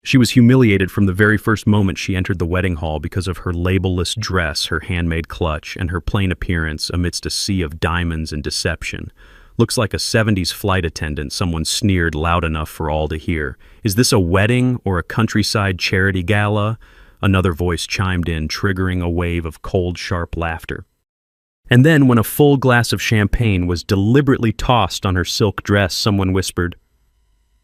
She was humiliated from the very first moment she entered the wedding hall because of her labelless dress, her handmade clutch, and her plain appearance amidst a sea of diamonds and deception. Looks like a 70s flight attendant, someone sneered loud enough for all to hear. Is this a wedding or a countryside charity gala? Another voice chimed in, triggering a wave of cold, sharp laughter. And then, when a full glass of champagne was deliberately tossed on her silk dress, someone whispered,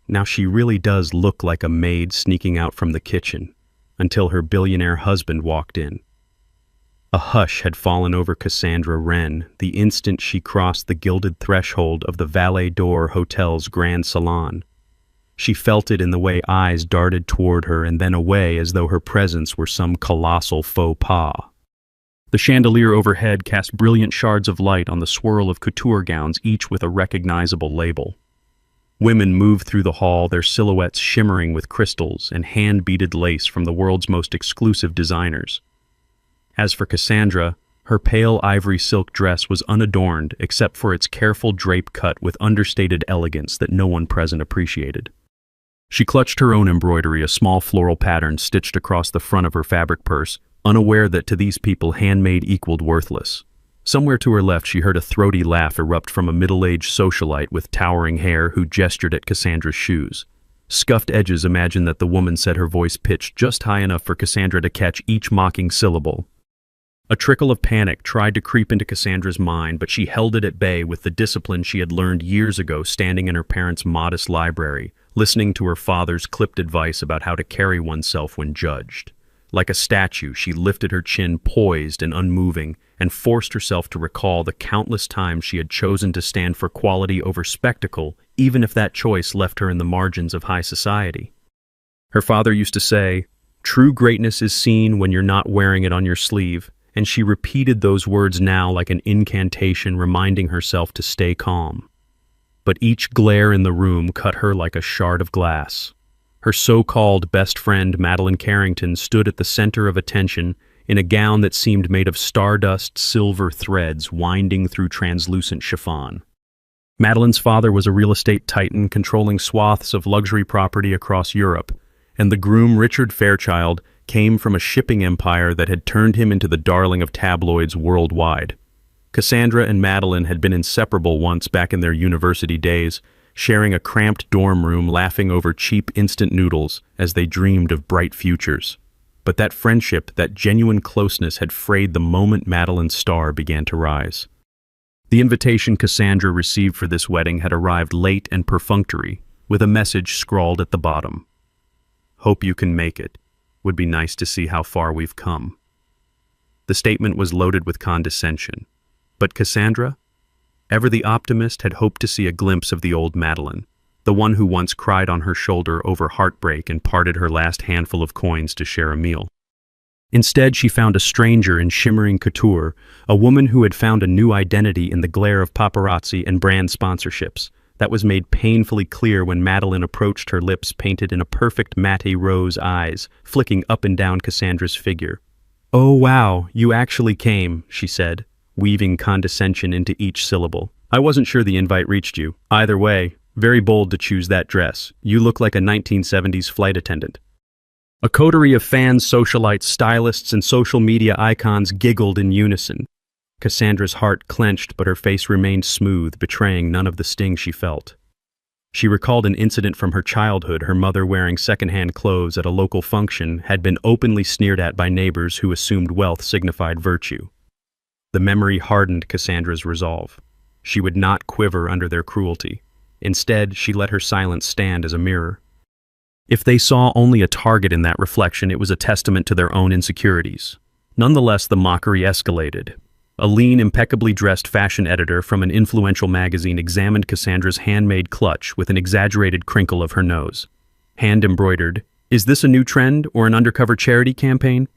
"Now she really does look like a maid sneaking out from the kitchen," until her billionaire husband walked in. A hush had fallen over Cassandra Wren the instant she crossed the gilded threshold of the Valet d'Or Hotel's Grand Salon. She felt it in the way eyes darted toward her and then away as though her presence were some colossal faux pas. The chandelier overhead cast brilliant shards of light on the swirl of couture gowns, each with a recognizable label. Women moved through the hall, their silhouettes shimmering with crystals and hand-beaded lace from the world's most exclusive designers. As for Cassandra, her pale ivory silk dress was unadorned except for its careful drape cut with understated elegance that no one present appreciated. She clutched her own embroidery, a small floral pattern stitched across the front of her fabric purse, unaware that to these people handmade equaled worthless. Somewhere to her left she heard a throaty laugh erupt from a middle-aged socialite with towering hair who gestured at Cassandra's shoes. Scuffed edges imagined that the woman said, her voice pitched just high enough for Cassandra to catch each mocking syllable. A trickle of panic tried to creep into Cassandra's mind, but she held it at bay with the discipline she had learned years ago standing in her parents' modest library, listening to her father's clipped advice about how to carry oneself when judged. Like a statue, she lifted her chin poised and unmoving, and forced herself to recall the countless times she had chosen to stand for quality over spectacle, even if that choice left her in the margins of high society. Her father used to say, "True greatness is seen when you're not wearing it on your sleeve," and she repeated those words now like an incantation, reminding herself to stay calm. But each glare in the room cut her like a shard of glass. Her so-called best friend, Madeline Carrington, stood at the center of attention in a gown that seemed made of stardust silver threads winding through translucent chiffon. Madeline's father was a real estate titan controlling swaths of luxury property across Europe, and the groom, Richard Fairchild, came from a shipping empire that had turned him into the darling of tabloids worldwide. Cassandra and Madeline had been inseparable once back in their university days, sharing a cramped dorm room, laughing over cheap instant noodles as they dreamed of bright futures. But that friendship, that genuine closeness had frayed the moment Madeline's star began to rise. The invitation Cassandra received for this wedding had arrived late and perfunctory, with a message scrawled at the bottom. "Hope you can make it. Would be nice to see how far we've come." The statement was loaded with condescension. But Cassandra, ever the optimist, had hoped to see a glimpse of the old Madeline, the one who once cried on her shoulder over heartbreak and parted her last handful of coins to share a meal. Instead, she found a stranger in shimmering couture, a woman who had found a new identity in the glare of paparazzi and brand sponsorships. That was made painfully clear when Madeline approached, her lips painted in a perfect matte rose eyes, flicking up and down Cassandra's figure. "Oh wow, you actually came," she said, weaving condescension into each syllable. "I wasn't sure the invite reached you. Either way, very bold to choose that dress. You look like a 1970s flight attendant." A coterie of fans, socialites, stylists, and social media icons giggled in unison. Cassandra's heart clenched, but her face remained smooth, betraying none of the sting she felt. She recalled an incident from her childhood. Her mother, wearing secondhand clothes at a local function, had been openly sneered at by neighbors who assumed wealth signified virtue. The memory hardened Cassandra's resolve. She would not quiver under their cruelty. Instead, she let her silence stand as a mirror. If they saw only a target in that reflection, it was a testament to their own insecurities. Nonetheless, the mockery escalated. A lean, impeccably dressed fashion editor from an influential magazine examined Cassandra's handmade clutch with an exaggerated crinkle of her nose. Hand-embroidered, "Is this a new trend or an undercover charity campaign?"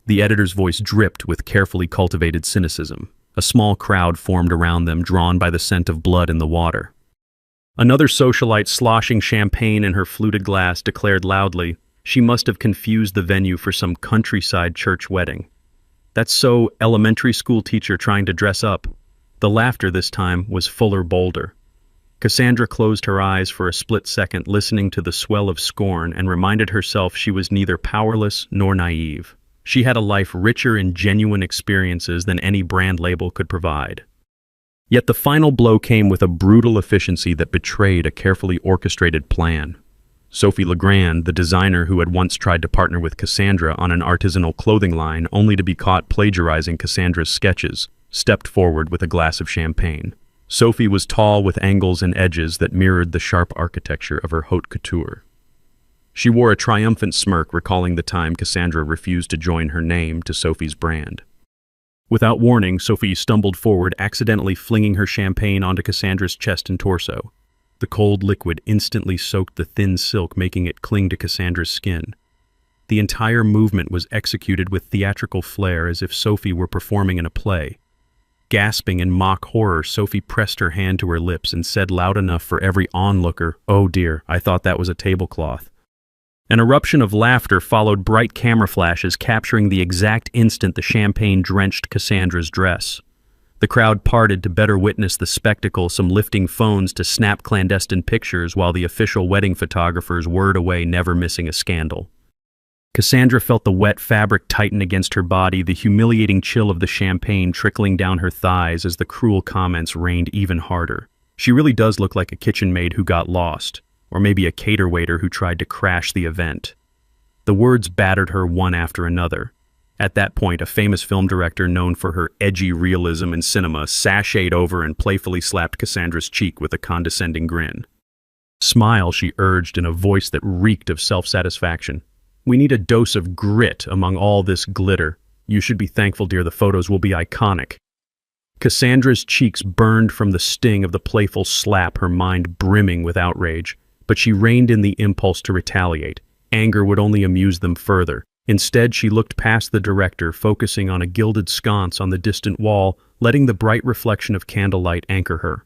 The editor's voice dripped with carefully cultivated cynicism. A small crowd formed around them, drawn by the scent of blood in the water. Another socialite, sloshing champagne in her fluted glass, declared loudly, "She must have confused the venue for some countryside church wedding. That's so elementary school teacher trying to dress up." The laughter this time was fuller, bolder. Cassandra closed her eyes for a split second, listening to the swell of scorn, and reminded herself she was neither powerless nor naive. She had a life richer in genuine experiences than any brand label could provide. Yet the final blow came with a brutal efficiency that betrayed a carefully orchestrated plan. Sophie Legrand, the designer who had once tried to partner with Cassandra on an artisanal clothing line only to be caught plagiarizing Cassandra's sketches, stepped forward with a glass of champagne. Sophie was tall with angles and edges that mirrored the sharp architecture of her haute couture. She wore a triumphant smirk, recalling the time Cassandra refused to join her name to Sophie's brand. Without warning, Sophie stumbled forward, accidentally flinging her champagne onto Cassandra's chest and torso. The cold liquid instantly soaked the thin silk, making it cling to Cassandra's skin. The entire movement was executed with theatrical flair, as if Sophie were performing in a play. Gasping in mock horror, Sophie pressed her hand to her lips and said loud enough for every onlooker, "Oh dear, I thought that was a tablecloth." An eruption of laughter followed, bright camera flashes capturing the exact instant the champagne drenched Cassandra's dress. The crowd parted to better witness the spectacle, some lifting phones to snap clandestine pictures while the official wedding photographers whirred away, never missing a scandal. Cassandra felt the wet fabric tighten against her body, the humiliating chill of the champagne trickling down her thighs as the cruel comments rained even harder. "She really does look like a kitchen maid who got lost, or maybe a cater waiter who tried to crash the event." The words battered her one after another. At that point, a famous film director known for her edgy realism in cinema sashayed over and playfully slapped Cassandra's cheek with a condescending grin. "Smile," she urged in a voice that reeked of self-satisfaction. "We need a dose of grit among all this glitter. You should be thankful, dear, the photos will be iconic." Cassandra's cheeks burned from the sting of the playful slap, her mind brimming with outrage. But she reined in the impulse to retaliate. Anger would only amuse them further. Instead, she looked past the director, focusing on a gilded sconce on the distant wall, letting the bright reflection of candlelight anchor her.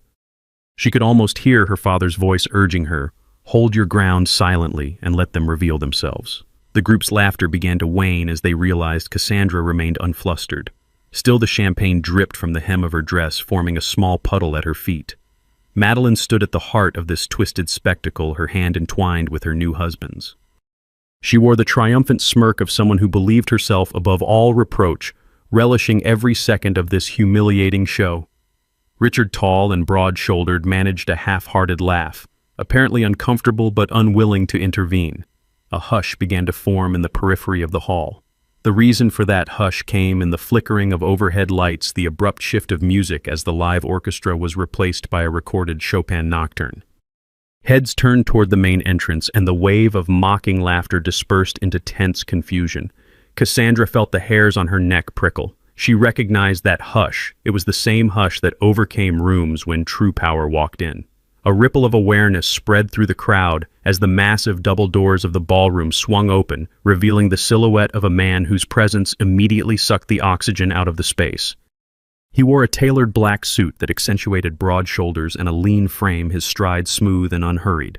She could almost hear her father's voice urging her, "Hold your ground silently and let them reveal themselves." The group's laughter began to wane as they realized Cassandra remained unflustered. Still, the champagne dripped from the hem of her dress, forming a small puddle at her feet. Madeline stood at the heart of this twisted spectacle, her hand entwined with her new husband's. She wore the triumphant smirk of someone who believed herself above all reproach, relishing every second of this humiliating show. Richard, tall and broad-shouldered, managed a half-hearted laugh, apparently uncomfortable but unwilling to intervene. A hush began to form in the periphery of the hall. The reason for that hush came in the flickering of overhead lights, the abrupt shift of music as the live orchestra was replaced by a recorded Chopin nocturne. Heads turned toward the main entrance, and the wave of mocking laughter dispersed into tense confusion. Cassandra felt the hairs on her neck prickle. She recognized that hush. It was the same hush that overcame rooms when true power walked in. A ripple of awareness spread through the crowd as the massive double doors of the ballroom swung open, revealing the silhouette of a man whose presence immediately sucked the oxygen out of the space. He wore a tailored black suit that accentuated broad shoulders and a lean frame, his stride smooth and unhurried.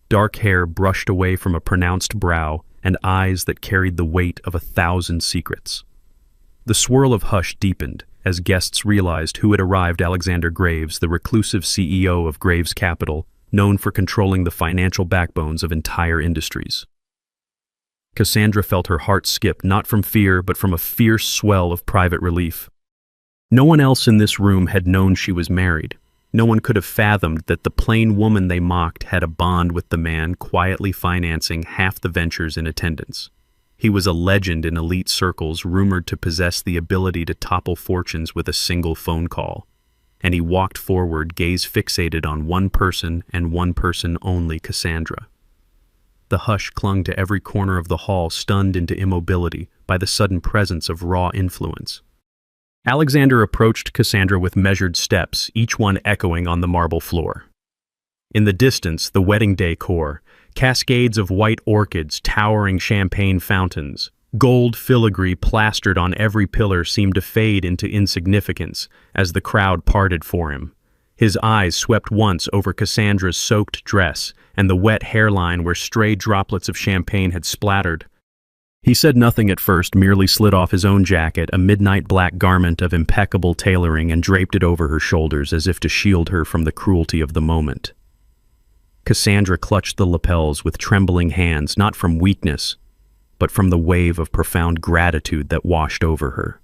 Dark hair brushed away from a pronounced brow and eyes that carried the weight of 1,000 secrets. The swirl of hush deepened as guests realized who had arrived: Alexander Graves, the reclusive CEO of Graves Capital, known for controlling the financial backbones of entire industries. Cassandra felt her heart skip, not from fear, but from a fierce swell of private relief. No one else in this room had known she was married. No one could have fathomed that the plain woman they mocked had a bond with the man quietly financing half the ventures in attendance. He was a legend in elite circles, rumored to possess the ability to topple fortunes with a single phone call. And he walked forward, gaze fixated on one person and one person only: Cassandra. The hush clung to every corner of the hall, stunned into immobility by the sudden presence of raw influence. Alexander approached Cassandra with measured steps, each one echoing on the marble floor. In the distance, the wedding decor, cascades of white orchids, towering champagne fountains, gold filigree plastered on every pillar, seemed to fade into insignificance as the crowd parted for him. His eyes swept once over Cassandra's soaked dress and the wet hairline where stray droplets of champagne had splattered. He said nothing at first, merely slid off his own jacket, a midnight black garment of impeccable tailoring, and draped it over her shoulders as if to shield her from the cruelty of the moment. Cassandra clutched the lapels with trembling hands, not from weakness, but from the wave of profound gratitude that washed over her.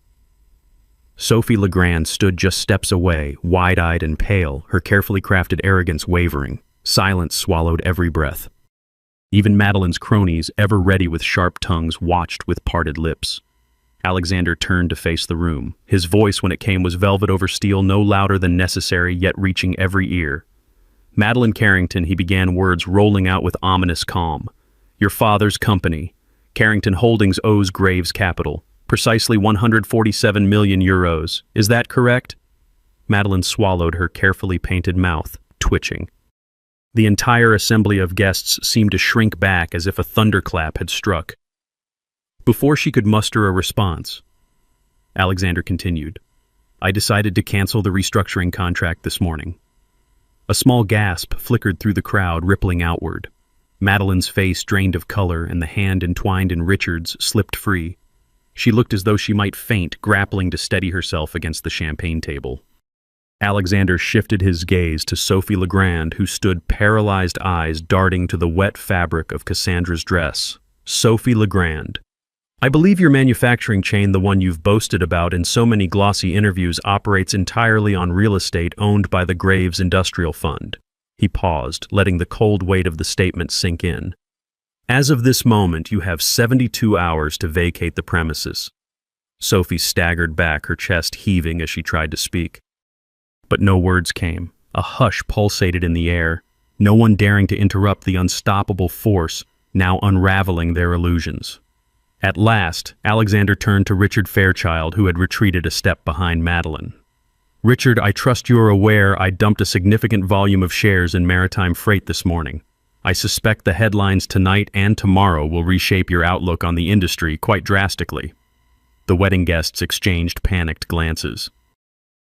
Sophie Legrand stood just steps away, wide-eyed and pale, her carefully crafted arrogance wavering. Silence swallowed every breath. Even Madeline's cronies, ever ready with sharp tongues, watched with parted lips. Alexander turned to face the room. His voice, when it came, was velvet over steel, no louder than necessary, yet reaching every ear. "Madeline Carrington," he began, words rolling out with ominous calm. "Your father's company, Carrington Holdings, owes Graves Capital precisely 147 million euros. Is that correct?" Madeline swallowed, her carefully painted mouth twitching. The entire assembly of guests seemed to shrink back as if a thunderclap had struck. Before she could muster a response, Alexander continued, "I decided to cancel the restructuring contract this morning." A small gasp flickered through the crowd, rippling outward. Madeline's face drained of color, and the hand entwined in Richard's slipped free. She looked as though she might faint, grappling to steady herself against the champagne table. Alexander shifted his gaze to Sophie Legrand, who stood, paralyzed eyes darting to the wet fabric of Cassandra's dress. "Sophie Legrand, I believe your manufacturing chain, the one you've boasted about in so many glossy interviews, operates entirely on real estate owned by the Graves Industrial Fund." He paused, letting the cold weight of the statement sink in. "As of this moment, you have 72 hours to vacate the premises." Sophie staggered back, her chest heaving as she tried to speak. But no words came. A hush pulsated in the air, no one daring to interrupt the unstoppable force now unraveling their illusions. At last, Alexander turned to Richard Fairchild, who had retreated a step behind Madeline. "Richard, I trust you are aware I dumped a significant volume of shares in maritime freight this morning. I suspect the headlines tonight and tomorrow will reshape your outlook on the industry quite drastically." The wedding guests exchanged panicked glances.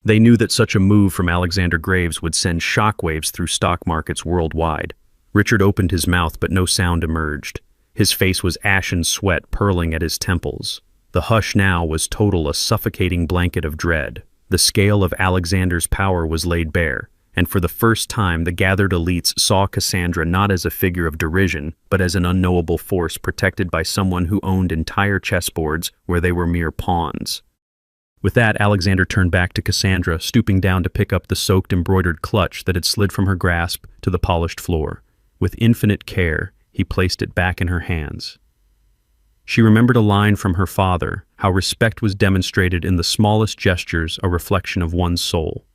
They knew that such a move from Alexander Graves would send shockwaves through stock markets worldwide. Richard opened his mouth, but no sound emerged. His face was ashen sweat purling at his temples. The hush now was total, a suffocating blanket of dread. The scale of Alexander's power was laid bare, and for the first time the gathered elites saw Cassandra not as a figure of derision, but as an unknowable force protected by someone who owned entire chessboards where they were mere pawns. With that, Alexander turned back to Cassandra, stooping down to pick up the soaked embroidered clutch that had slid from her grasp to the polished floor. With infinite care, he placed it back in her hands. She remembered a line from her father, how respect was demonstrated in the smallest gestures, a reflection of one's soul.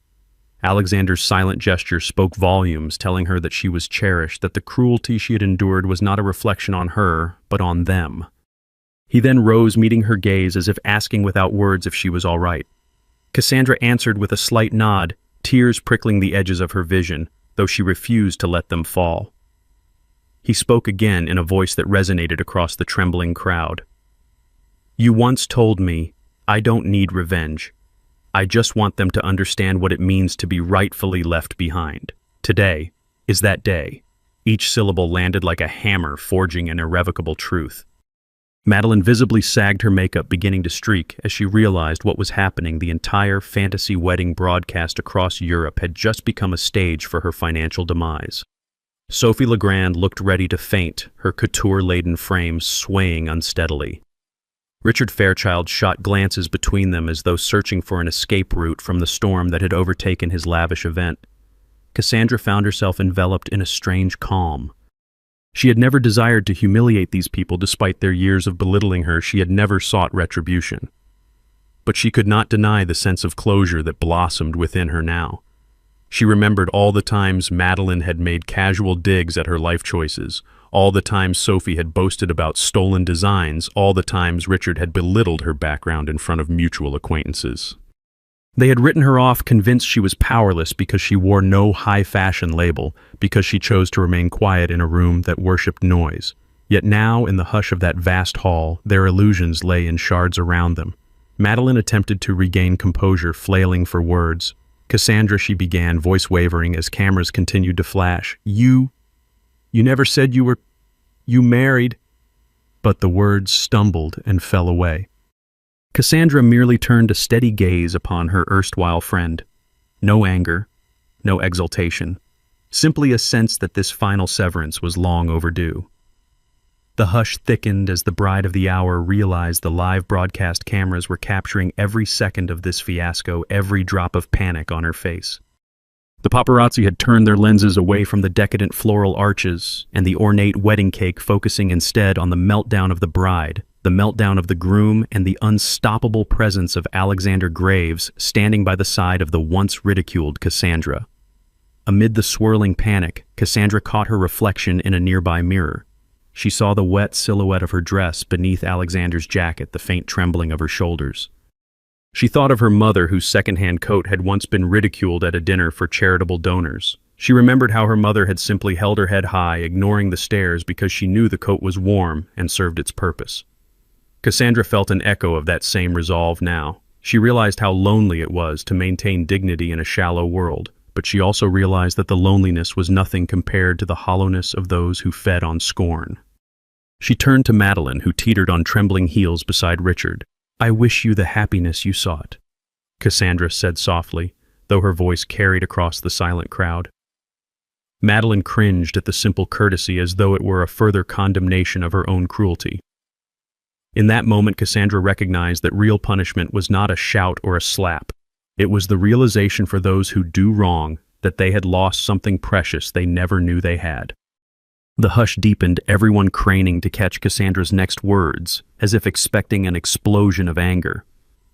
Alexander's silent gesture spoke volumes, telling her that she was cherished, that the cruelty she had endured was not a reflection on her, but on them. He then rose, meeting her gaze as if asking without words if she was all right. Cassandra answered with a slight nod, tears prickling the edges of her vision, though she refused to let them fall. He spoke again in a voice that resonated across the trembling crowd. "You once told me, I don't need revenge. I just want them to understand what it means to be rightfully left behind. Today is that day." Each syllable landed like a hammer, forging an irrevocable truth. Madeline visibly sagged her makeup, beginning to streak, as she realized what was happening. The entire fantasy wedding broadcast across Europe had just become a stage for her financial demise. Sophie Legrand looked ready to faint, her couture-laden frame swaying unsteadily. Richard Fairchild shot glances between them as though searching for an escape route from the storm that had overtaken his lavish event. Cassandra found herself enveloped in a strange calm. She had never desired to humiliate these people despite their years of belittling her. She had never sought retribution. But she could not deny the sense of closure that blossomed within her now. She remembered all the times Madeline had made casual digs at her life choices, all the times Sophie had boasted about stolen designs, all the times Richard had belittled her background in front of mutual acquaintances. They had written her off, convinced she was powerless because she wore no high-fashion label, because she chose to remain quiet in a room that worshipped noise. Yet now, in the hush of that vast hall, their illusions lay in shards around them. Madeline attempted to regain composure, flailing for words. "Cassandra," she began, voice wavering as cameras continued to flash. You never said you married." But the words stumbled and fell away. Cassandra merely turned a steady gaze upon her erstwhile friend. No anger, no exultation, simply a sense that this final severance was long overdue. The hush thickened as the bride of the hour realized the live broadcast cameras were capturing every second of this fiasco, every drop of panic on her face. The paparazzi had turned their lenses away from the decadent floral arches and the ornate wedding cake, focusing instead on the meltdown of the bride, the meltdown of the groom, and the unstoppable presence of Alexander Graves standing by the side of the once ridiculed Cassandra. Amid the swirling panic, Cassandra caught her reflection in a nearby mirror. She saw the wet silhouette of her dress beneath Alexander's jacket, the faint trembling of her shoulders. She thought of her mother, whose second-hand coat had once been ridiculed at a dinner for charitable donors. She remembered how her mother had simply held her head high, ignoring the stares because she knew the coat was warm and served its purpose. Cassandra felt an echo of that same resolve now. She realized how lonely it was to maintain dignity in a shallow world, but she also realized that the loneliness was nothing compared to the hollowness of those who fed on scorn. She turned to Madeline, who teetered on trembling heels beside Richard. "I wish you the happiness you sought," Cassandra said softly, though her voice carried across the silent crowd. Madeline cringed at the simple courtesy as though it were a further condemnation of her own cruelty. In that moment, Cassandra recognized that real punishment was not a shout or a slap. It was the realization for those who do wrong that they had lost something precious they never knew they had. The hush deepened, everyone craning to catch Cassandra's next words, as if expecting an explosion of anger.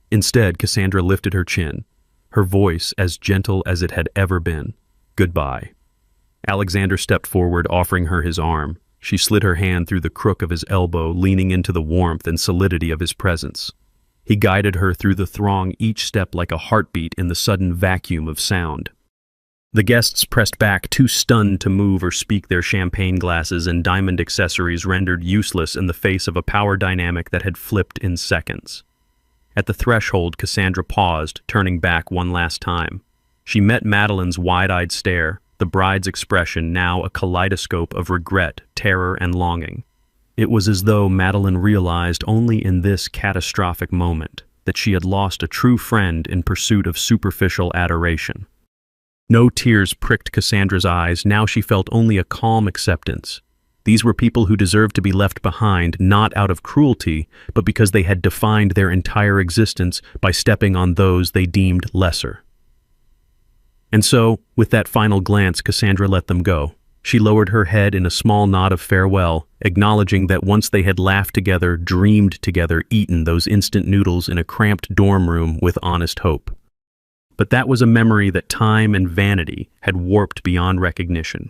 Instead, Cassandra lifted her chin, her voice as gentle as it had ever been. "Goodbye." Alexander stepped forward, offering her his arm. She slid her hand through the crook of his elbow, leaning into the warmth and solidity of his presence. He guided her through the throng, each step like a heartbeat in the sudden vacuum of sound. The guests pressed back, too stunned to move or speak, their champagne glasses and diamond accessories rendered useless in the face of a power dynamic that had flipped in seconds. At the threshold, Cassandra paused, turning back one last time. She met Madeline's wide-eyed stare, the bride's expression now a kaleidoscope of regret, terror, and longing. It was as though Madeline realized only in this catastrophic moment that she had lost a true friend in pursuit of superficial adoration. No tears pricked Cassandra's eyes. Now she felt only a calm acceptance. These were people who deserved to be left behind, not out of cruelty, but because they had defined their entire existence by stepping on those they deemed lesser. And so, with that final glance, Cassandra let them go. She lowered her head in a small nod of farewell, acknowledging that once they had laughed together, dreamed together, eaten those instant noodles in a cramped dorm room with honest hope. But that was a memory that time and vanity had warped beyond recognition.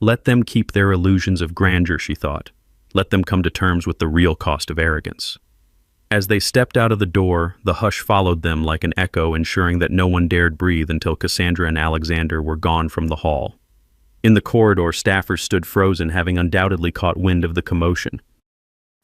Let them keep their illusions of grandeur, she thought. Let them come to terms with the real cost of arrogance. As they stepped out of the door, the hush followed them like an echo, ensuring that no one dared breathe until Cassandra and Alexander were gone from the hall. In the corridor, staffers stood frozen, having undoubtedly caught wind of the commotion.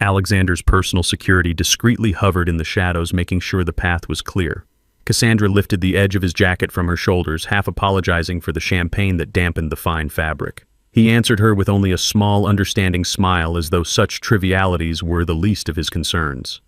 Alexander's personal security discreetly hovered in the shadows, making sure the path was clear. Cassandra lifted the edge of his jacket from her shoulders, half apologizing for the champagne that dampened the fine fabric. He answered her with only a small, understanding smile, as though such trivialities were the least of his concerns.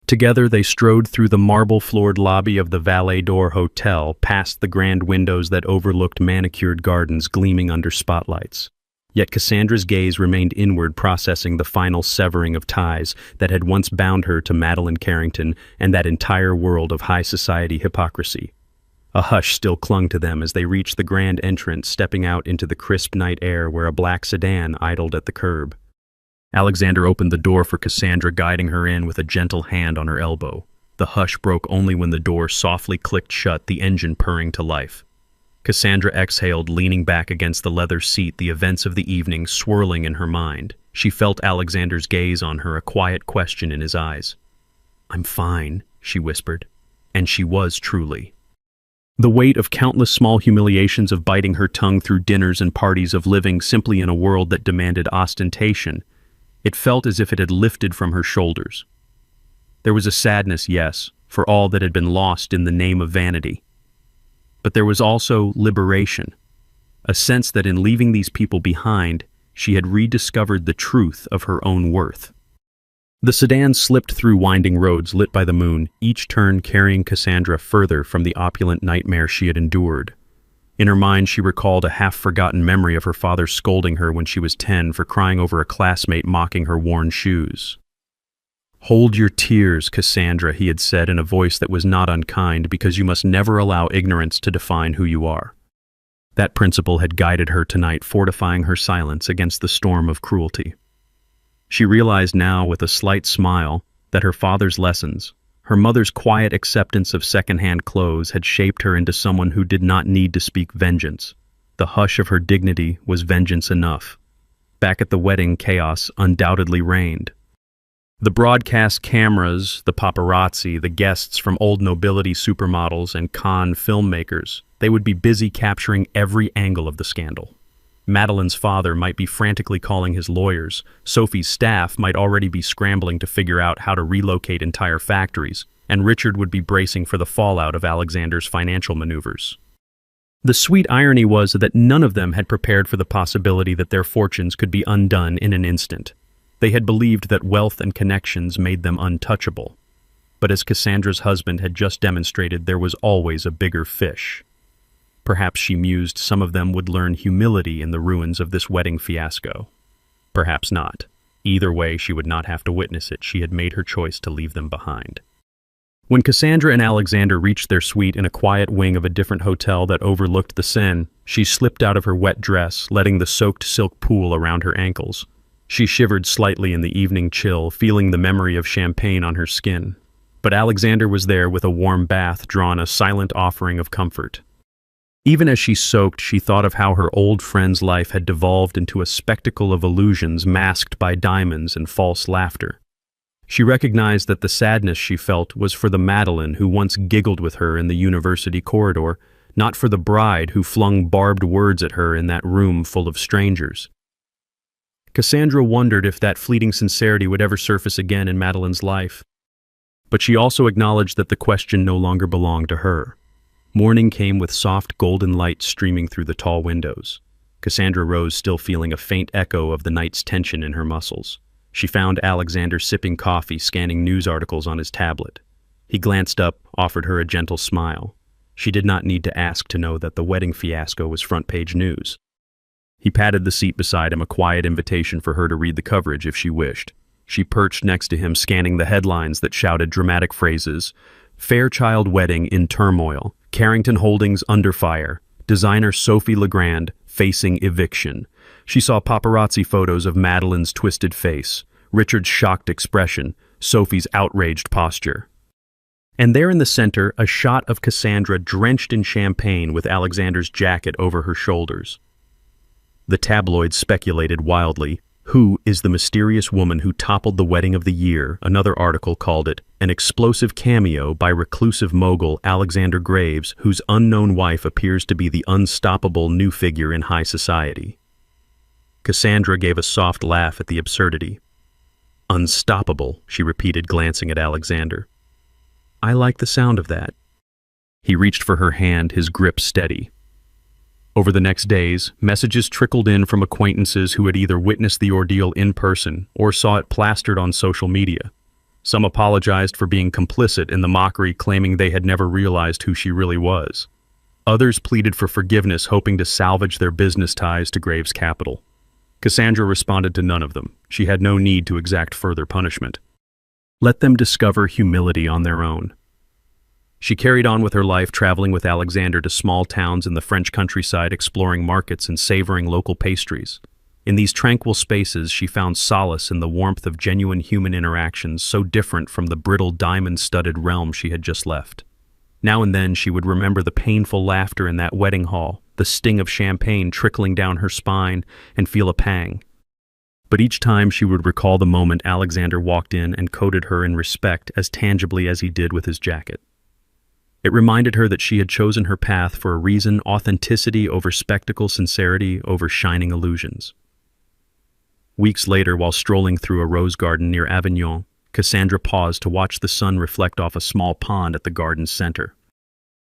Together they strode through the marble-floored lobby of the Valet d'Or Hotel, past the grand windows that overlooked manicured gardens gleaming under spotlights. Yet Cassandra's gaze remained inward, processing the final severing of ties that had once bound her to Madeline Carrington and that entire world of high society hypocrisy. A hush still clung to them as they reached the grand entrance, stepping out into the crisp night air where a black sedan idled at the curb. Alexander opened the door for Cassandra, guiding her in with a gentle hand on her elbow. The hush broke only when the door softly clicked shut, the engine purring to life. Cassandra exhaled, leaning back against the leather seat, the events of the evening swirling in her mind. She felt Alexander's gaze on her, a quiet question in his eyes. "I'm fine," she whispered. And she was truly. The weight of countless small humiliations, of biting her tongue through dinners and parties, of living simply in a world that demanded ostentation, it felt as if it had lifted from her shoulders. There was a sadness, yes, for all that had been lost in the name of vanity. But there was also liberation, a sense that in leaving these people behind, she had rediscovered the truth of her own worth. The sedan slipped through winding roads lit by the moon, each turn carrying Cassandra further from the opulent nightmare she had endured. In her mind, she recalled a half-forgotten memory of her father scolding her when she was 10 for crying over a classmate mocking her worn shoes. "Hold your tears, Cassandra," he had said in a voice that was not unkind, because you must never allow ignorance to define who you are. That principle had guided her tonight, fortifying her silence against the storm of cruelty. She realized now, with a slight smile, that her father's lessons, her mother's quiet acceptance of second-hand clothes, had shaped her into someone who did not need to speak vengeance. The hush of her dignity was vengeance enough. Back at the wedding, chaos undoubtedly reigned. The broadcast cameras, the paparazzi, the guests from old nobility supermodels and con filmmakers, they would be busy capturing every angle of the scandal. Madeline's father might be frantically calling his lawyers, Sophie's staff might already be scrambling to figure out how to relocate entire factories, and Richard would be bracing for the fallout of Alexander's financial maneuvers. The sweet irony was that none of them had prepared for the possibility that their fortunes could be undone in an instant. They had believed that wealth and connections made them untouchable. But as Cassandra's husband had just demonstrated, there was always a bigger fish. Perhaps, she mused, some of them would learn humility in the ruins of this wedding fiasco. Perhaps not. Either way, she would not have to witness it. She had made her choice to leave them behind. When Cassandra and Alexander reached their suite in a quiet wing of a different hotel that overlooked the Seine, she slipped out of her wet dress, letting the soaked silk pool around her ankles. She shivered slightly in the evening chill, feeling the memory of champagne on her skin. But Alexander was there with a warm bath drawn, a silent offering of comfort. Even as she soaked, she thought of how her old friend's life had devolved into a spectacle of illusions masked by diamonds and false laughter. She recognized that the sadness she felt was for the Madeline who once giggled with her in the university corridor, not for the bride who flung barbed words at her in that room full of strangers. Cassandra wondered if that fleeting sincerity would ever surface again in Madeline's life. But she also acknowledged that the question no longer belonged to her. Morning came with soft golden light streaming through the tall windows. Cassandra rose, still feeling a faint echo of the night's tension in her muscles. She found Alexander sipping coffee, scanning news articles on his tablet. He glanced up, offered her a gentle smile. She did not need to ask to know that the wedding fiasco was front-page news. He patted the seat beside him, a quiet invitation for her to read the coverage if she wished. She perched next to him, scanning the headlines that shouted dramatic phrases: Fairchild wedding in turmoil, Carrington Holdings under fire, designer Sophie Legrand facing eviction. She saw paparazzi photos of Madeline's twisted face, Richard's shocked expression, Sophie's outraged posture. And there in the center, a shot of Cassandra drenched in champagne with Alexander's jacket over her shoulders. The tabloids speculated wildly. Who is the mysterious woman who toppled the wedding of the year? Another article called it an explosive cameo by reclusive mogul Alexander Graves, whose unknown wife appears to be the unstoppable new figure in high society. Cassandra gave a soft laugh at the absurdity. Unstoppable, she repeated, glancing at Alexander. I like the sound of that. He reached for her hand, his grip steady. Over the next days, messages trickled in from acquaintances who had either witnessed the ordeal in person or saw it plastered on social media. Some apologized for being complicit in the mockery, claiming they had never realized who she really was. Others pleaded for forgiveness, hoping to salvage their business ties to Graves' capital. Cassandra responded to none of them. She had no need to exact further punishment. Let them discover humility on their own. She carried on with her life, traveling with Alexander to small towns in the French countryside, exploring markets and savoring local pastries. In these tranquil spaces, she found solace in the warmth of genuine human interactions, so different from the brittle diamond-studded realm she had just left. Now and then she would remember the painful laughter in that wedding hall, the sting of champagne trickling down her spine, and feel a pang. But each time she would recall the moment Alexander walked in and coated her in respect as tangibly as he did with his jacket. It reminded her that she had chosen her path for a reason: authenticity over spectacle, sincerity over shining illusions. Weeks later, while strolling through a rose garden near Avignon, Cassandra paused to watch the sun reflect off a small pond at the garden's center.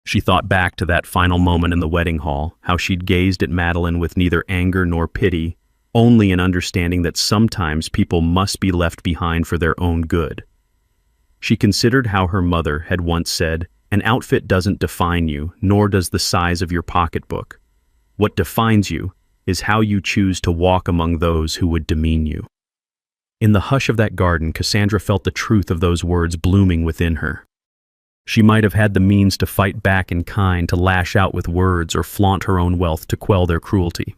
She thought back to that final moment in the wedding hall, how she'd gazed at Madeline with neither anger nor pity, only in understanding that sometimes people must be left behind for their own good. She considered how her mother had once said, "An outfit doesn't define you, nor does the size of your pocketbook. What defines you is how you choose to walk among those who would demean you." In the hush of that garden, Cassandra felt the truth of those words blooming within her. She might have had the means to fight back in kind, to lash out with words, or flaunt her own wealth to quell their cruelty.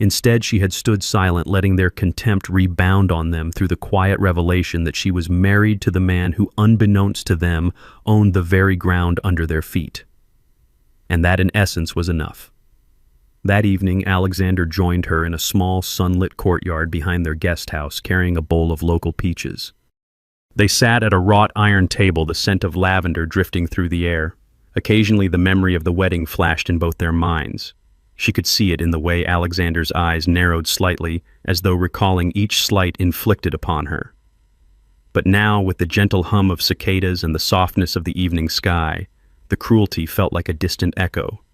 Instead, she had stood silent, letting their contempt rebound on them through the quiet revelation that she was married to the man who, unbeknownst to them, owned the very ground under their feet. And that, in essence, was enough. That evening, Alexander joined her in a small, sunlit courtyard behind their guest house, carrying a bowl of local peaches. They sat at a wrought iron table, the scent of lavender drifting through the air. Occasionally, the memory of the wedding flashed in both their minds. She could see it in the way Alexander's eyes narrowed slightly, as though recalling each slight inflicted upon her. But now, with the gentle hum of cicadas and the softness of the evening sky, the cruelty felt like a distant echo.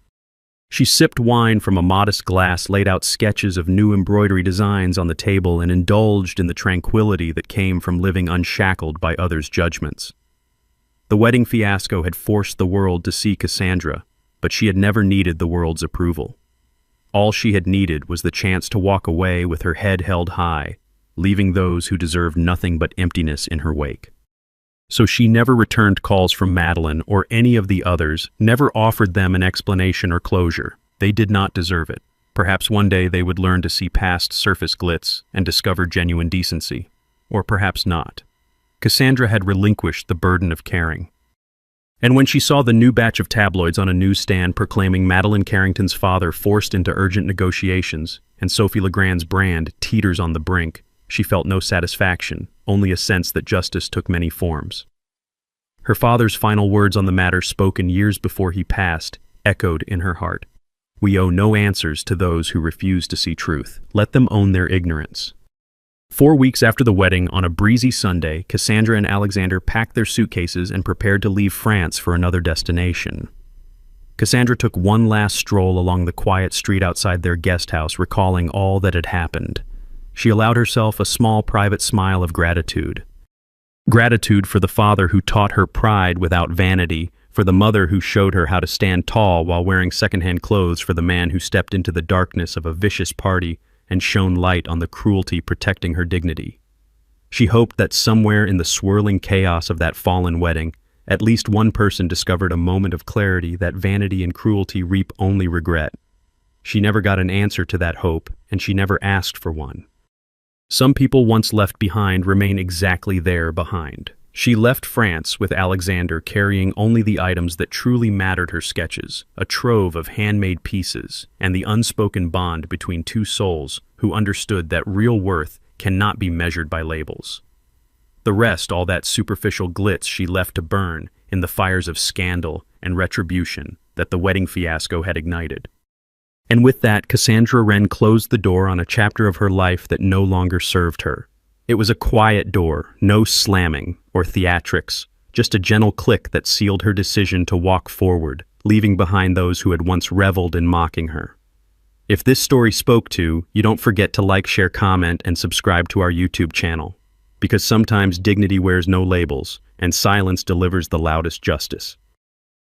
She sipped wine from a modest glass, laid out sketches of new embroidery designs on the table, and indulged in the tranquility that came from living unshackled by others' judgments. The wedding fiasco had forced the world to see Cassandra, but she had never needed the world's approval. All she had needed was the chance to walk away with her head held high, leaving those who deserved nothing but emptiness in her wake. So she never returned calls from Madeline or any of the others, never offered them an explanation or closure. They did not deserve it. Perhaps one day they would learn to see past surface glitz and discover genuine decency. Or perhaps not. Cassandra had relinquished the burden of caring. And when she saw the new batch of tabloids on a newsstand proclaiming Madeline Carrington's father forced into urgent negotiations and Sophie Legrand's brand teeters on the brink, she felt no satisfaction, only a sense that justice took many forms. Her father's final words on the matter, spoken years before he passed, echoed in her heart. "We owe no answers to those who refuse to see truth. Let them own their ignorance." 4 weeks after the wedding, on a breezy Sunday, Cassandra and Alexander packed their suitcases and prepared to leave France for another destination. Cassandra took one last stroll along the quiet street outside their guest house, recalling all that had happened. She allowed herself a small private smile of gratitude. Gratitude for the father who taught her pride without vanity, for the mother who showed her how to stand tall while wearing secondhand clothes, for the man who stepped into the darkness of a vicious party and shone light on the cruelty protecting her dignity. She hoped that somewhere in the swirling chaos of that fallen wedding, at least one person discovered a moment of clarity that vanity and cruelty reap only regret. She never got an answer to that hope, and she never asked for one. Some people once left behind remain exactly there behind. She left France with Alexander, carrying only the items that truly mattered: her sketches, a trove of handmade pieces, and the unspoken bond between two souls who understood that real worth cannot be measured by labels. The rest, all that superficial glitz, she left to burn in the fires of scandal and retribution that the wedding fiasco had ignited. And with that, Cassandra Wren closed the door on a chapter of her life that no longer served her. It was a quiet door, no slamming or theatrics, just a gentle click that sealed her decision to walk forward, leaving behind those who had once reveled in mocking her. If this story spoke to you, don't forget to like, share, comment, and subscribe to our YouTube channel, because sometimes dignity wears no labels, and silence delivers the loudest justice.